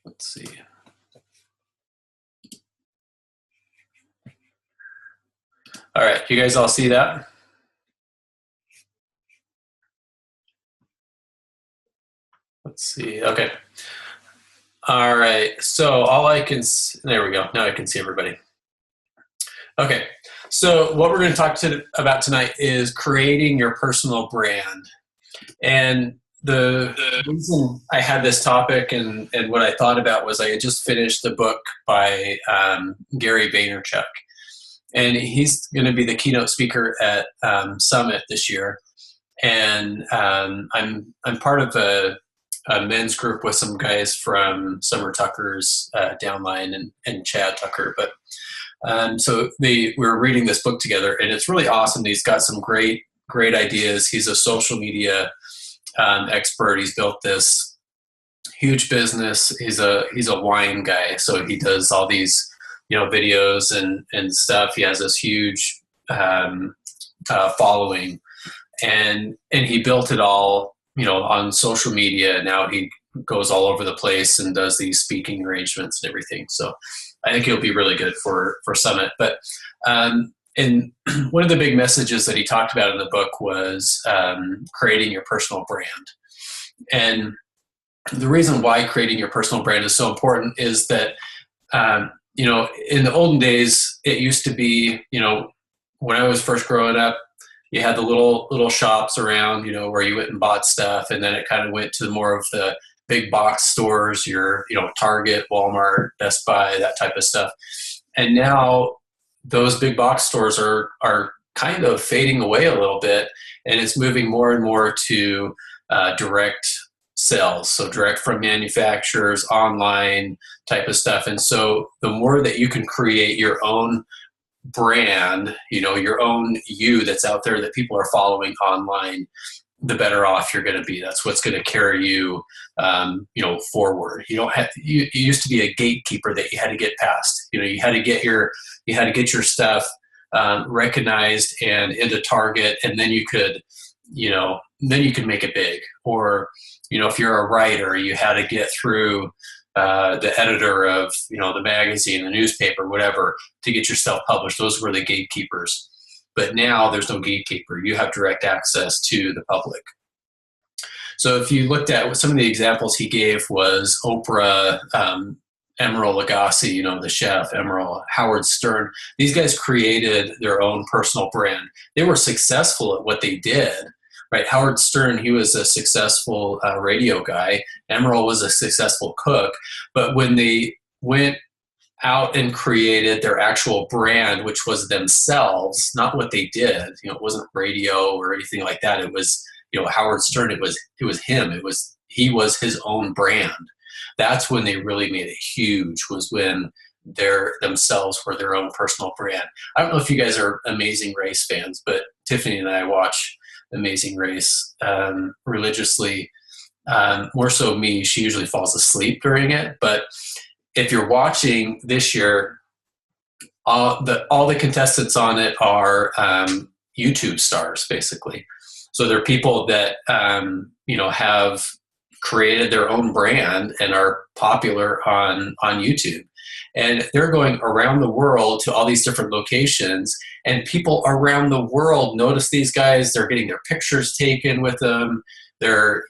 Let's see. All right, you guys all see that? Let's see. Okay. All right. So all I can, there we go. Now I can see everybody. Okay. So what we're going to talk about tonight is creating your personal brand. And the reason I had this topic and what I thought about was I had just finished the book by Gary Vaynerchuk. And he's going to be the keynote speaker at Summit this year. And I'm part of a men's group with some guys from Summer Tucker's downline and Chad Tucker. But so we were reading this book together, and it's really awesome. He's got some great ideas. He's a social media expert. He's built this huge business. He's a wine guy, so he does all these videos and stuff. He has this huge following, and he built it all on social media. Now he goes all over the place and does these speaking arrangements and everything. So I think he'll be really good for Summit. But and one of the big messages that he talked about in the book was creating your personal brand. And the reason why creating your personal brand is so important is that in the olden days, it used to be, when I was first growing up, you had the little shops around, where you went and bought stuff, and then it kind of went to more of the big box stores, your, Target, Walmart, Best Buy, that type of stuff. And now those big box stores are kind of fading away a little bit, and it's moving more and more to direct sales, so direct from manufacturers, online type of stuff. And so the more that you can create your own brand, your own you that's out there that people are following online, the better off you're going to be. That's what's going to carry you, forward. You don't have. You used to be a gatekeeper that you had to get past. You had to get your stuff recognized and into Target, and then you could, make it big. Or, if you're a writer, you had to get through the editor of, the magazine, the newspaper, whatever, to get your stuff published. Those were the gatekeepers. But now there's no gatekeeper. You have direct access to the public. So if you looked at some of the examples he gave was Oprah, Emeril Lagasse, the chef, Emeril, Howard Stern. These guys created their own personal brand. They were successful at what they did. Right, Howard Stern, he was a successful radio guy. Emeril was a successful cook. But when they went out and created their actual brand, which was themselves, not what they did, it wasn't radio or anything like that. It was, Howard Stern. It was him. He was his own brand. That's when they really made it huge. Was when themselves were their own personal brand. I don't know if you guys are Amazing Race fans, but Tiffany and I watch Amazing Race religiously. More so me. She usually falls asleep during it. But if you're watching this year, all the contestants on it are YouTube stars, basically. So they're people that have created their own brand and are popular on YouTube. And they're going around the world to all these different locations, and people around the world notice these guys. They're getting their pictures taken with them. They're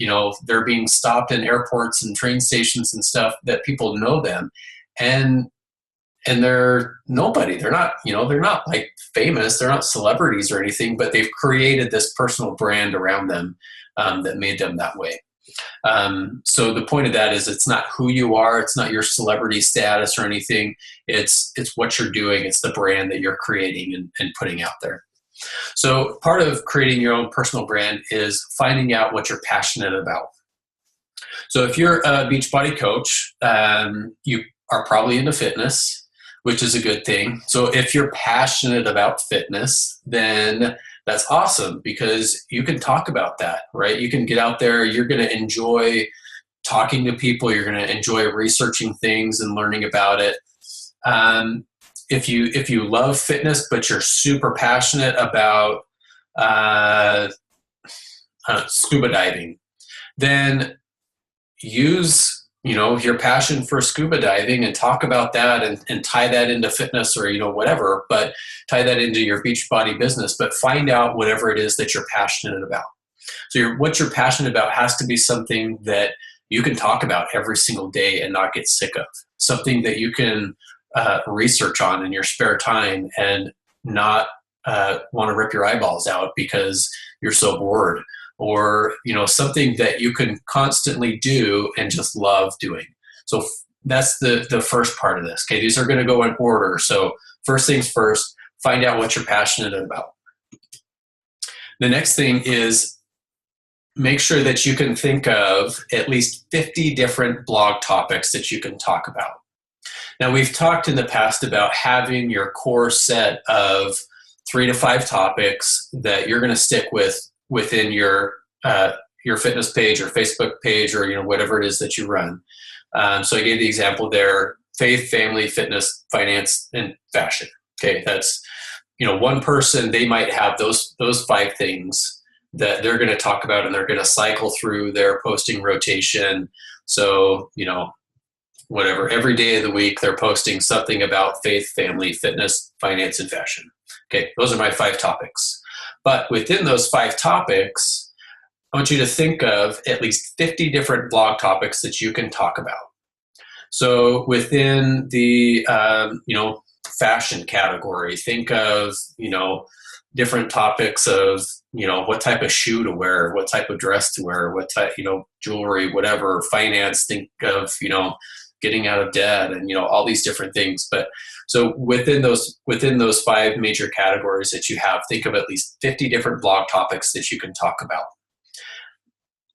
being stopped in airports and train stations and stuff, that people know them. And they're nobody. They're not, they're not like famous. They're not celebrities or anything, but they've created this personal brand around them that made them that way. So the point of that is, it's not who you are. It's not your celebrity status or anything. It's what you're doing. It's the brand that you're creating and putting out there. So part of creating your own personal brand is finding out what you're passionate about. So if you're a Beachbody coach, you are probably into fitness, which is a good thing. So if you're passionate about fitness, then that's awesome, because you can talk about that, right? You can get out there. You're going to enjoy talking to people. You're going to enjoy researching things and learning about it. If you love fitness, but you're super passionate about scuba diving, then use your passion for scuba diving and talk about that and tie that into fitness or, whatever, but tie that into your Beachbody business, but find out whatever it is that you're passionate about. So what you're passionate about has to be something that you can talk about every single day and not get sick of, something that you can research on in your spare time and not want to rip your eyeballs out because you're so bored, or something that you can constantly do and just love doing. So that's the first part of this. Okay, these are going to go in order. So first things first, find out what you're passionate about. The next thing is make sure that you can think of at least 50 different blog topics that you can talk about. Now, we've talked in the past about having your core set of 3 to 5 topics that you're going to stick with within your fitness page or Facebook page or whatever it is that you run. So I gave the example there: faith, family, fitness, finance, and fashion. Okay, that's one person, they might have those 5 things that they're going to talk about, and they're going to cycle through their posting rotation. So whatever, every day of the week they're posting something about faith, family, fitness, finance, and fashion. Okay, those are my 5 topics. But within those 5 topics, I want you to think of at least 50 different blog topics that you can talk about. So within the fashion category, think of different topics of what type of shoe to wear, what type of dress to wear, what type jewelry, whatever. Finance, think of getting out of debt and all these different things. But so within those 5 major categories that you have, think of at least 50 different blog topics that you can talk about.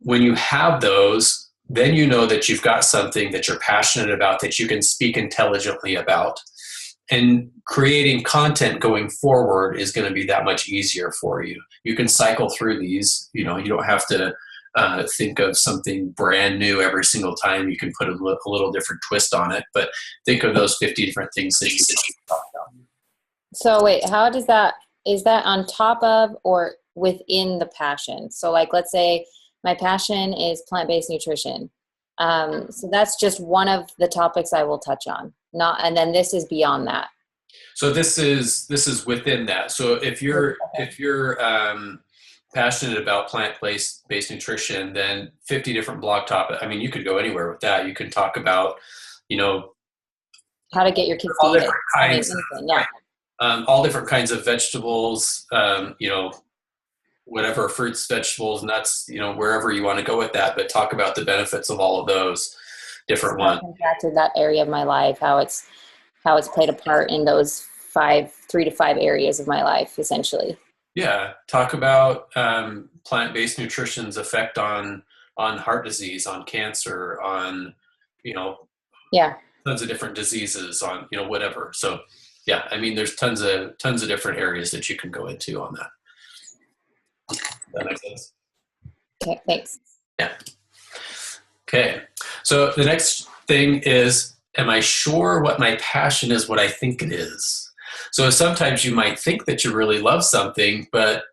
When you have those, then you know that you've got something that you're passionate about, that you can speak intelligently about. And creating content going forward is going to be that much easier for you. You can cycle through these. You don't have to think of something brand new every single time. You can put a little different twist on it, but think of those 50 different things that you talk about. So wait, is that on top of or within the passion? So like, let's say my passion is plant-based nutrition. So that's just one of the topics I will touch on. And then this is beyond that. So this is within that. So if you're passionate about plant-based nutrition, then 50 different blog topics. I mean, you could go anywhere with that. You can talk about, how to get your kids all to eat different it. kinds, Yeah. All different kinds of vegetables, whatever, fruits, vegetables, nuts, wherever you want to go with that, but talk about the benefits of all of those different ones. Impacted that area of my life, how it's played a part in those 3 to 5 areas of my life, essentially. Yeah. Talk about plant-based nutrition's effect on heart disease, on cancer, on, tons of different diseases, on, whatever. So yeah, I mean, there's tons of different areas that you can go into on that. That makes sense. Okay, thanks. Yeah. Okay. So the next thing is, am I sure what my passion is what I think it is? So sometimes you might think that you really love something, but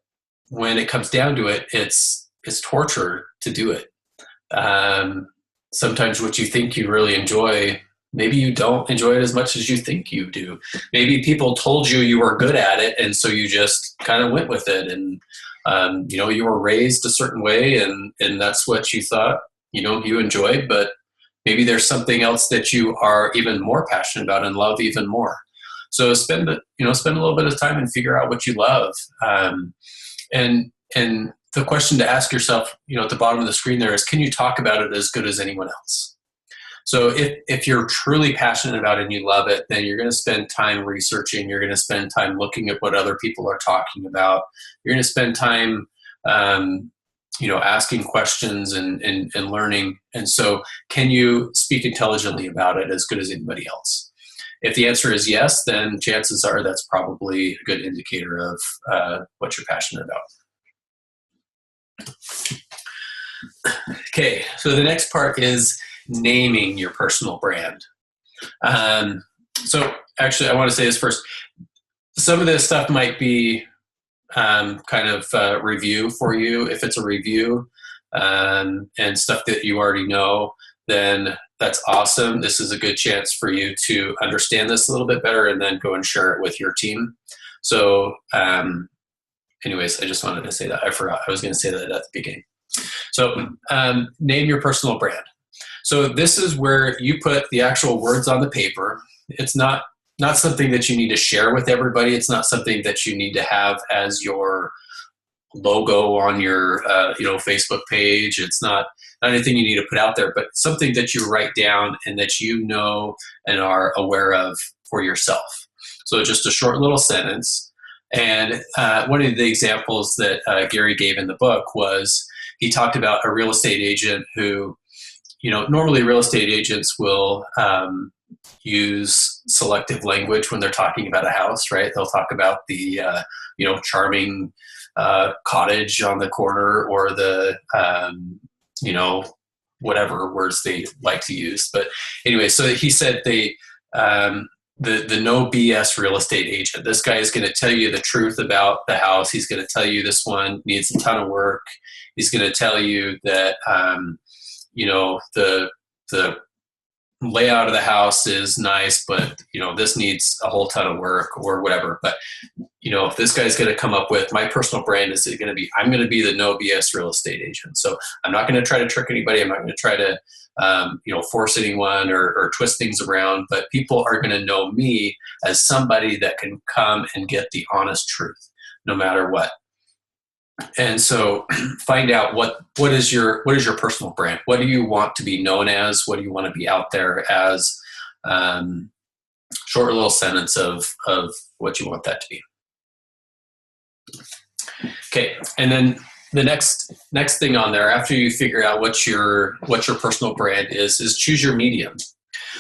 when it comes down to it, it's torture to do it. Sometimes what you think you really enjoy, maybe you don't enjoy it as much as you think you do. Maybe people told you were good at it, and so you just kind of went with it. And you were raised a certain way, and that's what you thought you enjoyed, but maybe there's something else that you are even more passionate about and love even more. So spend a little bit of time and figure out what you love. And the question to ask yourself, at the bottom of the screen there is, can you talk about it as good as anyone else? So if you're truly passionate about it and you love it, then you're going to spend time researching. You're going to spend time looking at what other people are talking about. You're going to spend time, asking questions and learning. And so can you speak intelligently about it as good as anybody else? If the answer is yes, then chances are that's probably a good indicator of what you're passionate about. Okay, so the next part is naming your personal brand. So actually, I want to say this first. Some of this stuff might be kind of review for you, if it's a review, and stuff that you already know. then that's awesome. This is a good chance for you to understand this a little bit better and then go and share it with your team. So, anyways, I just wanted to say that. I forgot. I was going to say that at the beginning. So, name your personal brand. So this is where you put the actual words on the paper. It's not something that you need to share with everybody. It's not something that you need to have as your logo on your Facebook page. It's not anything you need to put out there, but something that you write down and that you know and are aware of for yourself. So just a short little sentence. And one of the examples that Gary gave in the book was he talked about a real estate agent who, normally real estate agents will use selective language when they're talking about a house, right? They'll talk about the, charming cottage on the corner, or the, whatever words they like to use. But anyway, so he said the no BS real estate agent. This guy is going to tell you the truth about the house. He's going to tell you this one needs a ton of work. He's going to tell you that, the layout of the house is nice, but this needs a whole ton of work or whatever. But if this guy's going to come up with, my personal brand is going to be, I'm going to be the no BS real estate agent. So I'm not going to try to trick anybody. I'm not going to try to force anyone or twist things around, but people are going to know me as somebody that can come and get the honest truth no matter what. And so find out what is your personal brand? What do you want to be known as? What do you want to be out there as? Short little sentence of what you want that to be. Okay. And then the next thing on there, after you figure out what your personal brand is choose your medium.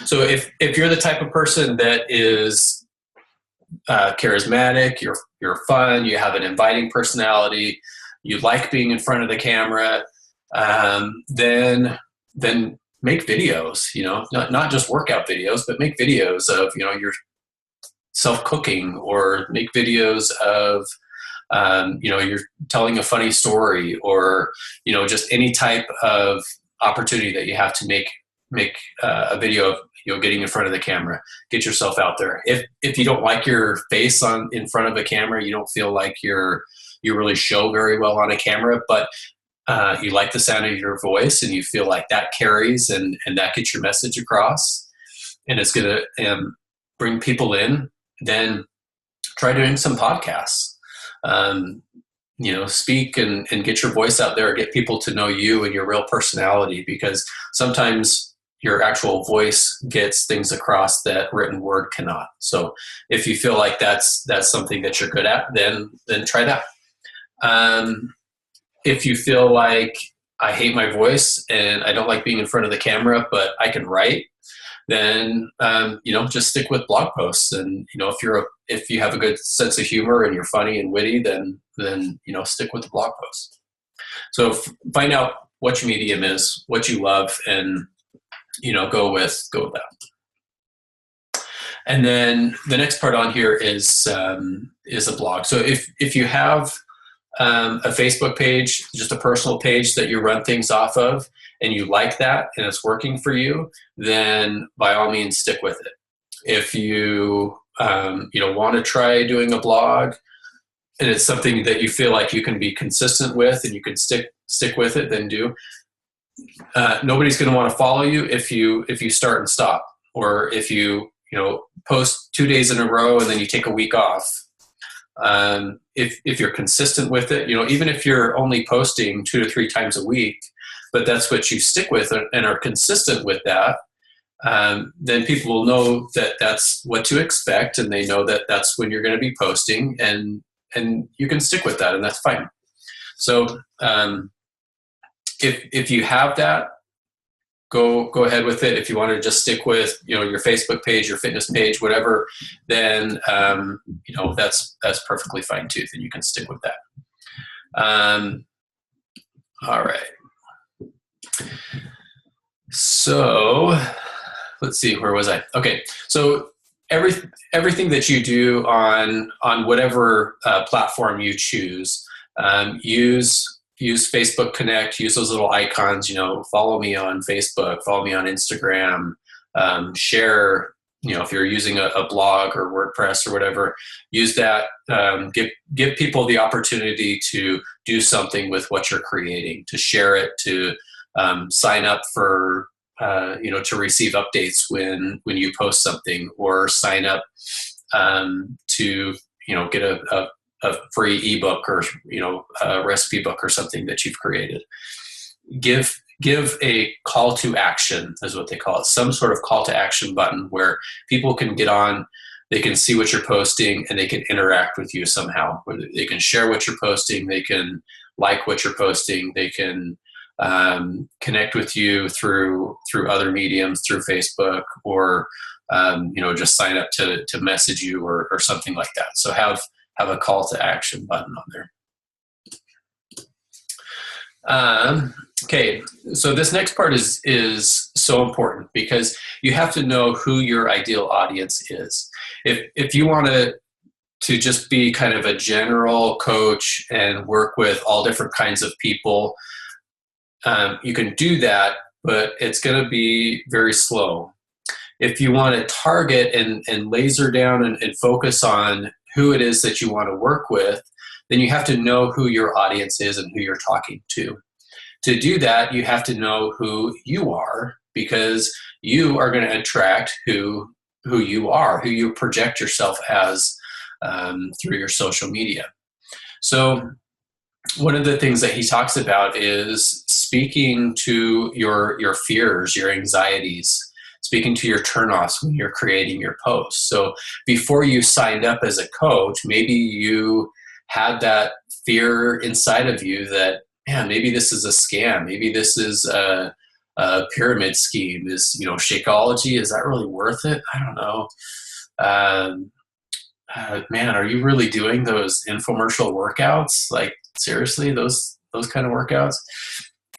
So if you're the type of person that is charismatic, you're fun, you have an inviting personality, you like being in front of the camera, then make videos, not just workout videos, but make videos of, your self-cooking, or make videos of, you're telling a funny story, or, just any type of opportunity that you have to make a video of, getting in front of the camera. Get yourself out there. If you don't like your face in front of a camera, you don't feel like you really show very well on a camera, but you like the sound of your voice and you feel like that carries and that gets your message across, and it's going to bring people in, then try doing some podcasts. Speak and get your voice out there, get people to know you and your real personality, because sometimes your actual voice gets things across that written word cannot. So if you feel like that's something that you're good at, then try that. If you feel like I hate my voice and I don't like being in front of the camera, but I can write, then just stick with blog posts. And if you have a good sense of humor and you're funny and witty, then stick with the blog posts. So find out what your medium is, what you love, and go with that. And then the next part on here is a blog. So if you have a Facebook page, just a personal page that you run things off of, and you like that and it's working for you, then by all means stick with it. If you want to try doing a blog and it's something that you feel like you can be consistent with and you can stick with it, then do. Nobody's going to want to follow you if you start and stop, or if you post 2 days in a row and then you take a week off. If you're consistent with it, even if you're only posting 2 to 3 times a week, but that's what you stick with and are consistent with that, then people will know that that's what to expect, and they know that that's when you're going to be posting, and you can stick with that, and that's fine. So if you have that, go ahead with it. If you want to just stick with your Facebook page, your fitness page, whatever, then that's perfectly fine too. Then you can stick with that. All right. So let's see, where was I? Okay, so everything that you do on whatever platform you choose, use use Facebook Connect, use those little icons, follow me on Facebook, follow me on Instagram, share, if you're using a blog or WordPress or whatever, use that, give people the opportunity to do something with what you're creating, to share it, to sign up for, to receive updates when you post something, or sign up to, get a free ebook, or, a recipe book or something that you've created. Give a call to action, is what they call it, some sort of call to action button where people can get on, they can see what you're posting, and they can interact with you somehow. Whether they can share what you're posting, they can like what you're posting, they can connect with you through other mediums, through Facebook, or just sign up to message you or something like that. So have a call to action button on there. Okay, so this next part is so important, because you have to know who your ideal audience is. If you want to just be kind of a general coach and work with all different kinds of people, you can do that, but it's going to be very slow. If you want to target and laser down and focus on who it is that you want to work with, then you have to know who your audience is and who you're talking to. To do that, you have to know who you are, because you are going to attract who you are, who you project yourself as through your social media. So one of the things that he talks about is speaking to your fears, your anxieties, speaking to your turnoffs when you're creating your posts. So before you signed up as a coach, maybe you had that fear inside of you that, man, maybe this is a scam. Maybe this is a pyramid scheme. Is, Shakeology, is that really worth it? I don't know. Man, are you really doing those infomercial workouts? Like, seriously, those kind of workouts?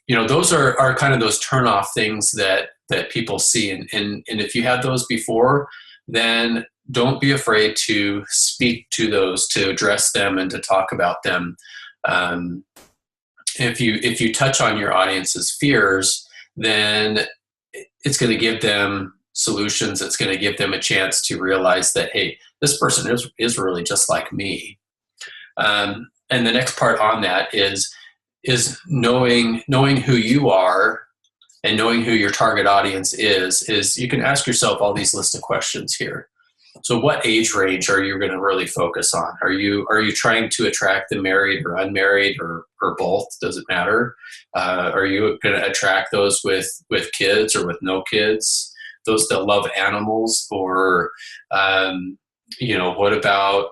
Those are kind of those turn-off things that people see. And if you had those before, then don't be afraid to speak to those, to address them, and to talk about them. If you touch on your audience's fears, then it's going to give them solutions. It's going to give them a chance to realize that, hey, this person is really just like me. And the next part on that is knowing who you are and knowing who your target audience is you can ask yourself all these list of questions here. So what age range are you going to really focus on? Are you trying to attract the married or unmarried, or both? Does it matter? Are you going to attract those with kids or with no kids? Those that love animals? Or, what about,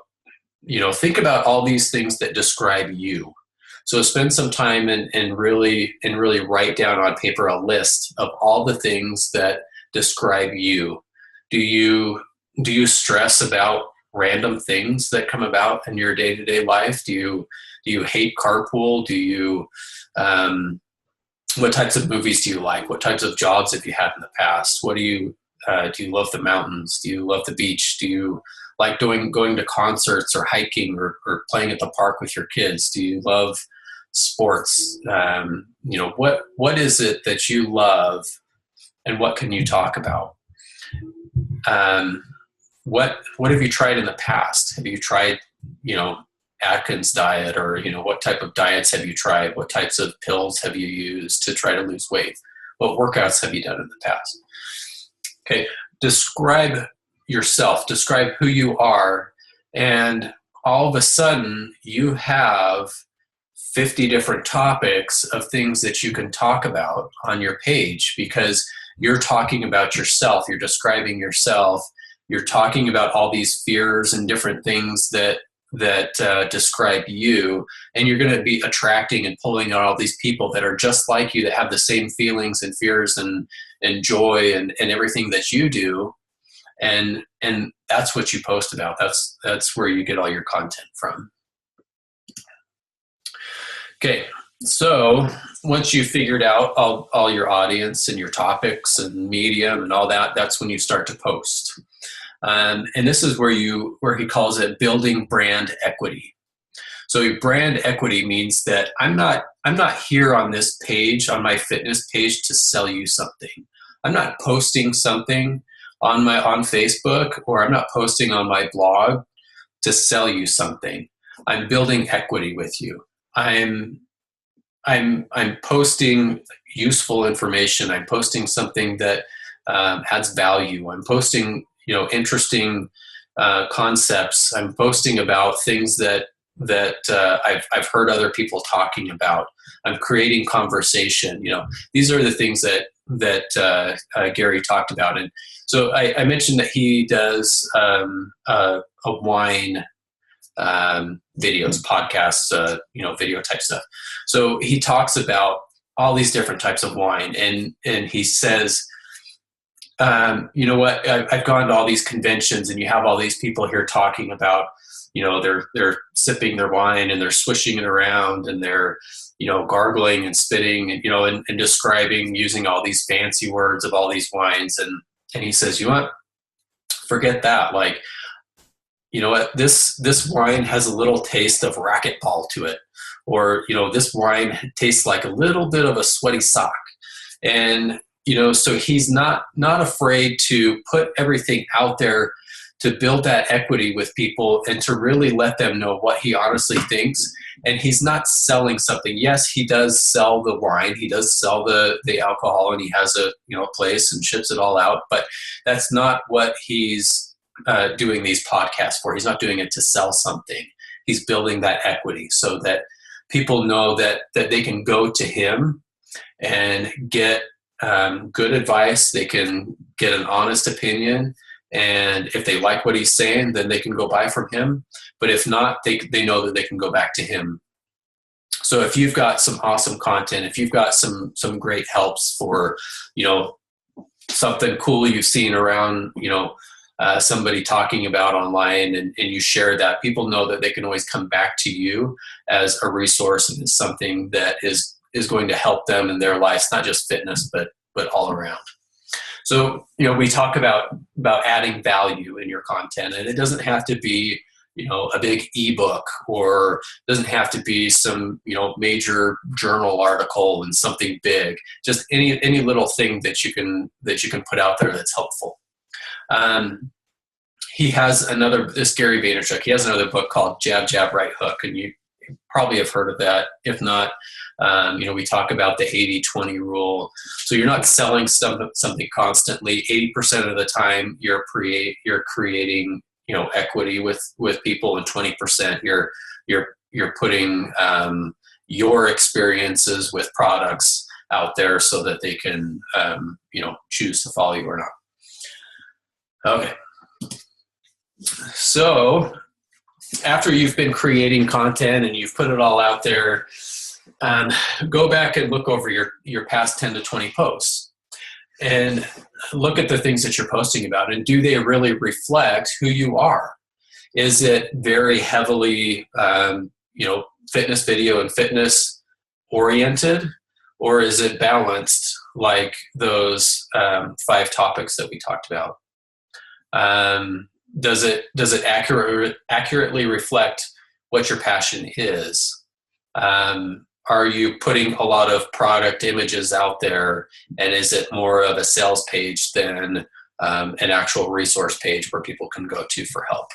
think about all these things that describe you. So spend some time and really write down on paper a list of all the things that describe you. Do you stress about random things that come about in your day-to-day life? Do you hate carpool? Do you what types of movies do you like? What types of jobs have you had in the past? What do you love the mountains? Do you love the beach? Do you like going to concerts or hiking or playing at the park with your kids? Do you love sports? What is it that you love, and what can you talk about? What have you tried in the past? Have you tried, Atkins diet, or, what type of diets have you tried? What types of pills have you used to try to lose weight? What workouts have you done in the past? Okay. Describe yourself, describe who you are. And all of a sudden you have 50 different topics of things that you can talk about on your page, because you're talking about yourself. You're describing yourself. You're talking about all these fears and different things that describe you, and you're going to be attracting and pulling out all these people that are just like you, that have the same feelings and fears and joy and everything that you do, and that's what you post about. That's where you get all your content from. Okay, so once you've figured out all your audience and your topics and medium and all that, that's when you start to post. And this is where he calls it building brand equity. So brand equity means that I'm not here on this page, on my fitness page, to sell you something. I'm not posting something on Facebook, or I'm not posting on my blog to sell you something. I'm building equity with you. I'm posting useful information. I'm posting something that adds value. I'm posting, interesting concepts. I'm posting about things that I've heard other people talking about. I'm creating conversation. These are the things that Gary talked about. And so I mentioned that he does a wine videos, podcasts, video type stuff. So he talks about all these different types of wine, and he says, you know what? I've gone to all these conventions, and you have all these people here talking about, they're sipping their wine and they're swishing it around and they're, gargling and spitting and, and describing, using all these fancy words of all these wines. And he says, you know what? Forget that. Like, you know what? This wine has a little taste of racquetball to it, or this wine tastes like a little bit of a sweaty sock, and so he's not afraid to put everything out there to build that equity with people and to really let them know what he honestly thinks. And he's not selling something. Yes, he does sell the wine, he does sell the alcohol, and he has a place and ships it all out. But that's not what he's doing these podcasts for. He's not doing it to sell something. He's building that equity so that people know that they can go to him and get good advice. They can get an honest opinion. And if they like what he's saying, then they can go buy from him. But if not, they know that they can go back to him. So if you've got some awesome content, if you've got some great helps for, something cool you've seen around, somebody talking about online, and you share that, people know that they can always come back to you as a resource, and it's something that is going to help them in their lives, not just fitness, but all around. So, we talk about adding value in your content, and it doesn't have to be, a big ebook, or doesn't have to be some, major journal article and something big. Just any little thing that you can put out there that's helpful. He has this Gary Vaynerchuk, he has another book called Jab, Jab, Right Hook, and you probably have heard of that. If not, we talk about the 80-20 rule. So you're not selling something constantly. 80% of the time you're creating, equity with people, and 20% you're putting your experiences with products out there so that they can, choose to follow you or not. Okay. So after you've been creating content and you've put it all out there, go back and look over your past 10 to 20 posts and look at the things that you're posting about, and do they really reflect who you are? Is it very heavily, fitness video and fitness oriented, or is it balanced like those 5 topics that we talked about? Does it accurately reflect what your passion is? Are you putting a lot of product images out there, and is it more of a sales page than an actual resource page where people can go to for help?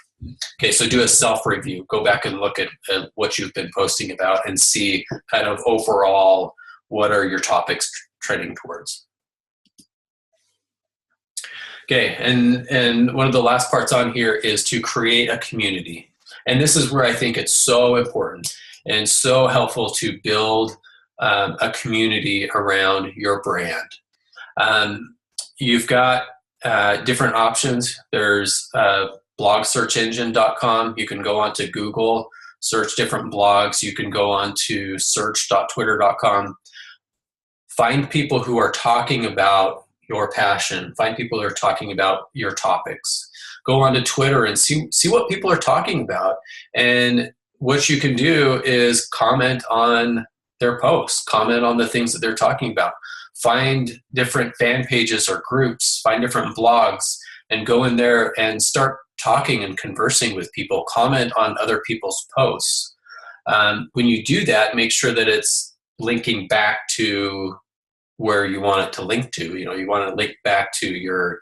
Okay, so do a self-review. Go back and look at what you've been posting about and see kind of overall what are your topics trending towards. Okay, and one of the last parts on here is to create a community. And this is where I think it's so important and so helpful to build a community around your brand. You've got different options. There's blogsearchengine.com. You can go onto Google, search different blogs. You can go on to search.twitter.com. Find people who are talking about your passion. Find people who are talking about your topics. Go onto Twitter and see what people are talking about. And what you can do is comment on their posts, comment on the things that they're talking about. Find different fan pages or groups, find different blogs, and go in there and start talking and conversing with people. Comment on other people's posts. When you do that, make sure that it's linking back to where you want it to link to. You want to link back to your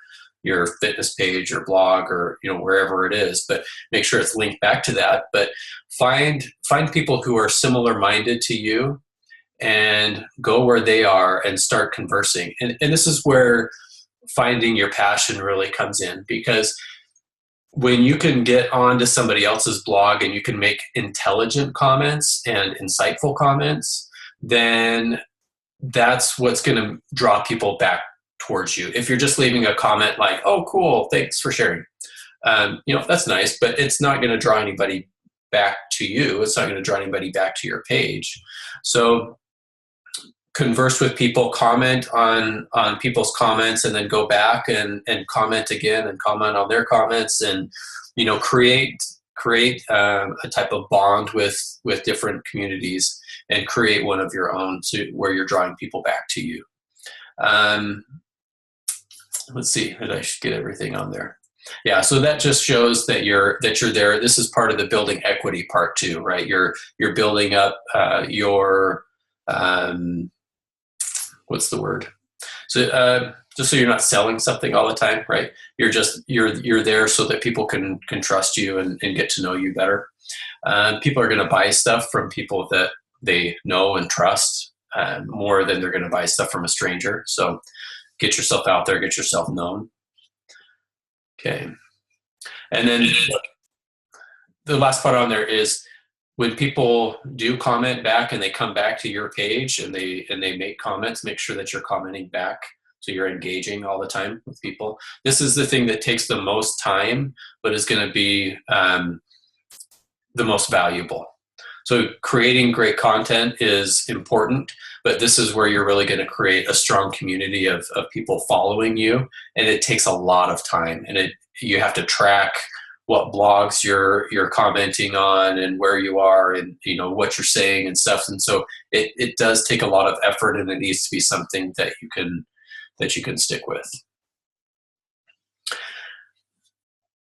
fitness page or blog or wherever it is, but make sure it's linked back to that. But find people who are similar minded to you and go where they are and start conversing. And this is where finding your passion really comes in, because when you can get onto somebody else's blog and you can make intelligent comments and insightful comments, then that's what's going to draw people back towards you. If you're just leaving a comment like, "Oh, cool, thanks for sharing," that's nice, but it's not going to draw anybody back to you. It's not going to draw anybody back to your page. So converse with people, comment on people's comments, and then go back and comment again and comment on their comments, and create a type of bond with different communities, and create one of your own where you're drawing people back to you. Let's see, I should get everything on there. Yeah, so that just shows that you're there. This is part of the building equity part too, right? You're building up your what's the word? So just so you're not selling something all the time, right? You're there so that people can trust you and get to know you better. People are going to buy stuff from people that they know and trust more than they're going to buy stuff from a stranger. So get yourself out there, get yourself known. Okay. And then the last part on there is when people do comment back and they come back to your page and they make comments, make sure that you're commenting back so you're engaging all the time with people. This is the thing that takes the most time, but is going to be the most valuable. So creating great content is important, but this is where you're really going to create a strong community of people following you, and it takes a lot of time, and you have to track what blogs you're commenting on and where you are and what you're saying and stuff. And so it does take a lot of effort, and it needs to be something that you can stick with.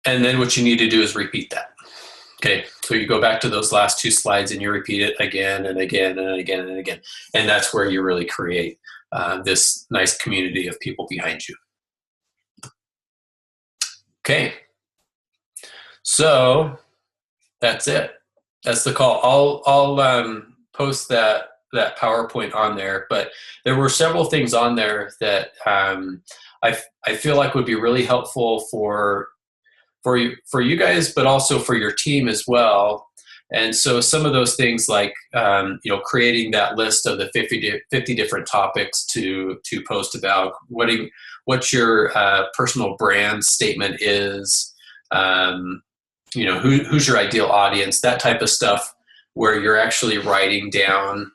And then what you need to do is repeat that. Okay, so you go back to those last two slides and you repeat it again and again and again and again. And that's where you really create this nice community of people behind you. Okay, so that's it. That's the call. I'll post that PowerPoint on there, but there were several things on there that I feel like would be really helpful for you guys, but also for your team as well. And so some of those things like, creating that list of the 50 different topics to post about, what your personal brand statement is, who's your ideal audience, that type of stuff, where you're actually writing down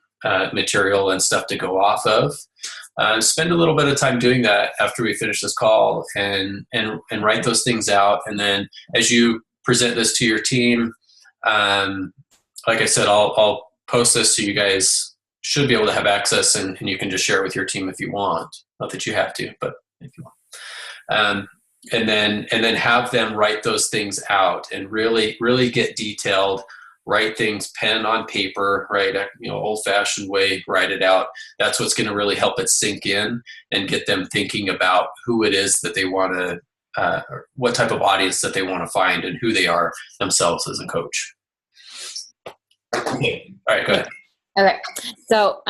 material and stuff to go off of. Spend a little bit of time doing that after we finish this call, and write those things out. And then as you present this to your team, like I said, I'll post this so you guys should be able to have access, and you can just share it with your team if you want. Not that you have to, but if you want. And then have them write those things out and really get detailed. Write things pen on paper, right? Old-fashioned way, write it out. That's what's going to really help it sink in and get them thinking about who it is that they want to, what type of audience that they want to find, and who they are themselves as a coach. Okay. All right, go ahead. Okay. So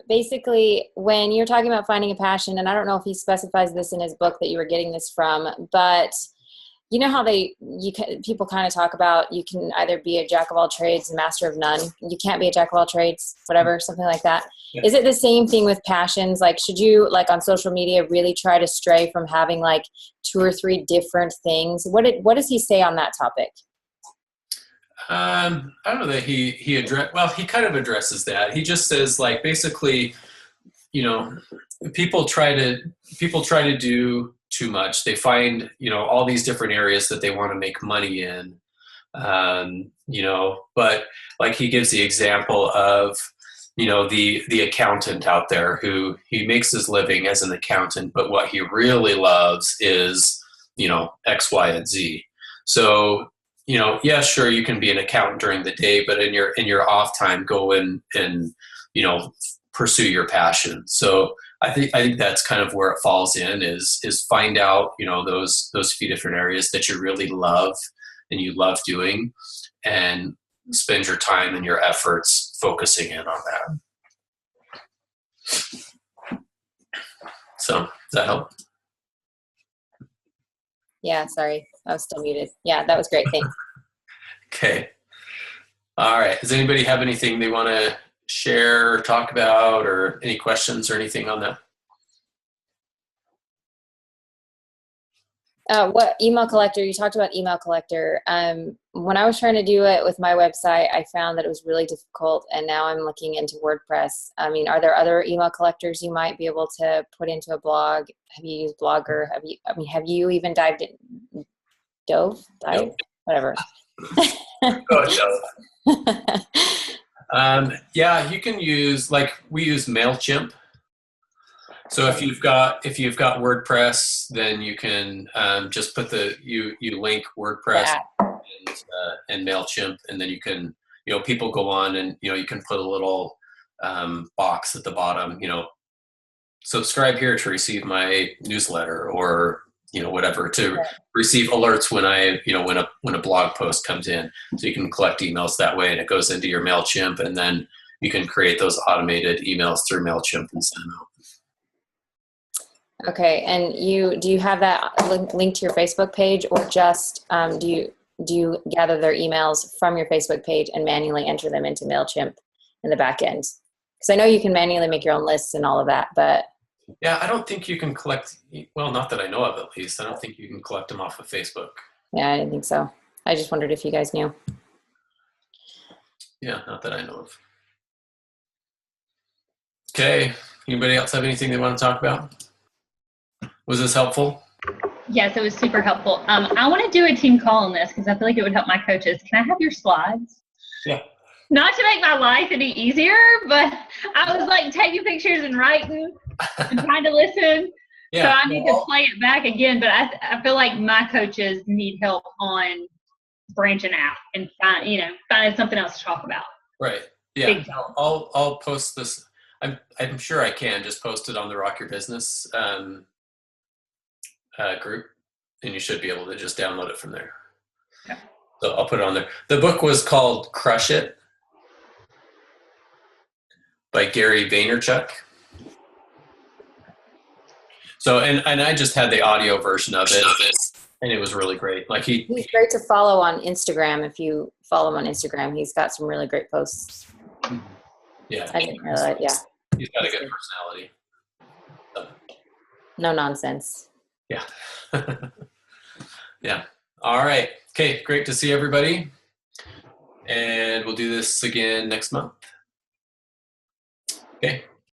basically, when you're talking about finding a passion, and I don't know if he specifies this in his book that you were getting this from, but you know how people kind of talk about you can either be a jack of all trades and master of none. You can't be a jack of all trades, whatever, something like that. Yeah. Is it the same thing with passions? Like, should you, like on social media, really try to stray from having like 2 or 3 different things? What does he say on that topic? I don't know that he kind of addresses that. He just says, like, basically, people try to do too much. They find, all these different areas that they want to make money in, but like he gives the example of, the accountant out there who he makes his living as an accountant, but what he really loves is, X, Y, and Z. So yeah, sure, you can be an accountant during the day, but in your off time, go in and pursue your passion. So I think that's kind of where it falls in is find out those few different areas that you really love and you love doing, and spend your time and your efforts focusing in on that. So does that help? Yeah, sorry, I was still muted. Yeah, that was great. Thanks. Okay. All right. Does anybody have anything they want to share or talk about, or any questions or anything on that? What email collector? You talked about email collector. When I was trying to do it with my website, I found that it was really difficult, and now I'm looking into WordPress. I mean, are there other email collectors you might be able to put into a blog? Have you used Blogger? Have you even dived in? Dive? Whatever. Yeah, you can use, like, we use MailChimp. So if you've got WordPress, then you can just put you link WordPress and MailChimp, and then you can people go on and you can put a little box at the bottom, subscribe here to receive my newsletter, or whatever, to receive alerts when when a blog post comes in. So you can collect emails that way, and it goes into your MailChimp, and then you can create those automated emails through MailChimp and send them out. Okay, and do you have that link to your Facebook page, or just do you gather their emails from your Facebook page and manually enter them into MailChimp in the back end? Because I know you can manually make your own lists and all of that, but yeah, I don't think you can collect, well, not that I know of, at least. I don't think you can collect them off of Facebook. Yeah, I didn't think so. I just wondered if you guys knew. Yeah, not that I know of. Okay, anybody else have anything they want to talk about? Was this helpful? Yes, it was super helpful. I want to do a team call on this because I feel like it would help my coaches. Can I have your slides? Yeah. Not to make my life any easier, but I was like taking pictures and writing and trying to listen. Yeah, so I need to play it back again, but I feel like my coaches need help on branching out and finding something else to talk about. Right. Yeah. I'll post this. I'm sure I can just post it on the Rock Your Business group, and you should be able to just download it from there. Okay. So I'll put it on there. The book was called Crush It by Gary Vaynerchuk. So, and I just had the audio version of it, and it was really great. Like he's great to follow on Instagram. If you follow him on Instagram, he's got some really great posts. Yeah. I didn't realize. Yeah. He's got a good personality. So. No nonsense. Yeah. Yeah. All right. Okay. Great to see everybody. And we'll do this again next month. Okay.